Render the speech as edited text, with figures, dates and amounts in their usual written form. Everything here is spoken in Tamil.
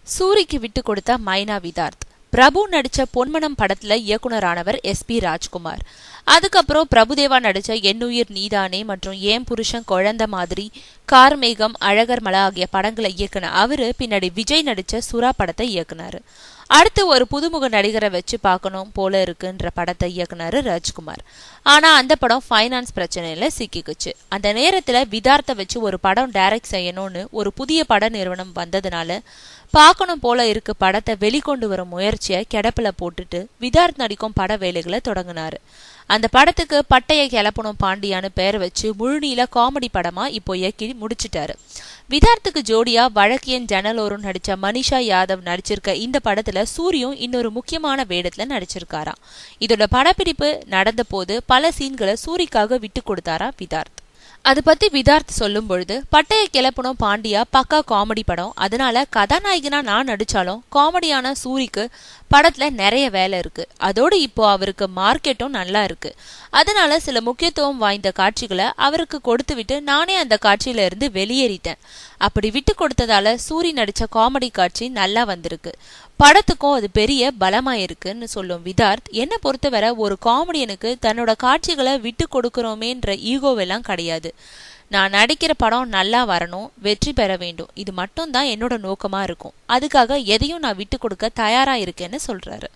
சூரிக்கு விட்டு கொடுத்த மைனா விதார்த். பிரபு நடிச்ச பொன்மனம் படத்துல இயக்குனரானவர் SP ராஜ்குமார். அதுக்கப்புறம் பிரபுதேவா நடிச்ச என்னுயிர் நீதானே மற்றும் ஏன் புருஷன் குழந்தை மாதிரி, கார்மேகம், அழகர் மலை ஆகிய படங்களை இயக்குன அவரு பின்னாடி விஜய் நடிச்ச சுறா படத்தை இயக்குனாரு. அடுத்து ஒரு புதுமுக நடிகரை வச்சு பார்க்கணும் போல இருக்குன்ற படத்தை இயக்குனாரு ராஜ்குமார். ஆனா அந்த படம் ஃபைனான்ஸ் பிரச்சனையில சிக்கிக்குச்சு. அந்த நேரத்துல விதார்த்தை வச்சு ஒரு படம் டைரக்ட் செய்யணும்னு ஒரு புதிய பட நிறுவனம் வந்ததுனால பார்க்கணும் போல இருக்கு படத்தை வெளிக்கொண்டு வரும் முயற்சியை கிடப்பில போட்டுட்டு விதார்த் நடிக்கும் பட வேலைகளை தொடங்கினாரு. அந்த படத்துக்கு பட்டைய கிளப்பணும் பாண்டியான்னு பெயர் வச்சு முழுநீள காமெடி படமா இப்போ இயக்கி முடிச்சிட்டாரு. விதார்த்துக்கு ஜோடியா வழக்கியன் ஜனலோரும் நடிச்ச மனிஷா யாதவ் நடிச்சிருக்க இந்த படத்துல சூரியும் இன்னொரு முக்கியமான வேடத்துல நடிச்சிருக்காராம். இதோட படப்பிடிப்பு நடந்த போது பல சீன்களை சூரிக்காக விட்டு கொடுத்தாரா விதார்த். அது பத்தி விதார்த் சொல்லும் பொழுது, பட்டைய கிளப்பணும் பாண்டியா பக்கா காமெடி படம், அதனால கதாநாயகனா நான் நடிச்சாலும் காமெடியான சூரிக்கு படத்துல நிறைய வேலை இருக்கு. அதோடு இப்போ அவருக்கு மார்க்கெட்டும் நல்லா இருக்கு. அதனால சில முக்கியத்துவம் வாய்ந்த காட்சிகளை அவருக்கு கொடுத்து விட்டு நானே அந்த காட்சியில இருந்து வெளியேறிட்டேன். அப்படி விட்டு கொடுத்ததால சூரி நடிச்ச காமெடி காட்சி நல்லா வந்திருக்கு. படத்துக்கும் அது பெரிய பலமாயிருக்குன்னு சொல்லும் விதார்த், என்ன பொறுத்தவரை ஒரு காமெடியனுக்கு தன்னோட காட்சிகளை விட்டு கொடுக்கிறோமேன்ற ஈகோவெல்லாம் கிடையாது. நான் நடிக்கிற படம் நல்லா வரணும், வெற்றி பெற வேண்டும், இது மட்டும் தான் என்னோட நோக்கமா இருக்கும். அதுக்காக எதையும் நான் விட்டு கொடுக்க தயாரா இருக்கேன்னு சொல்றாரு.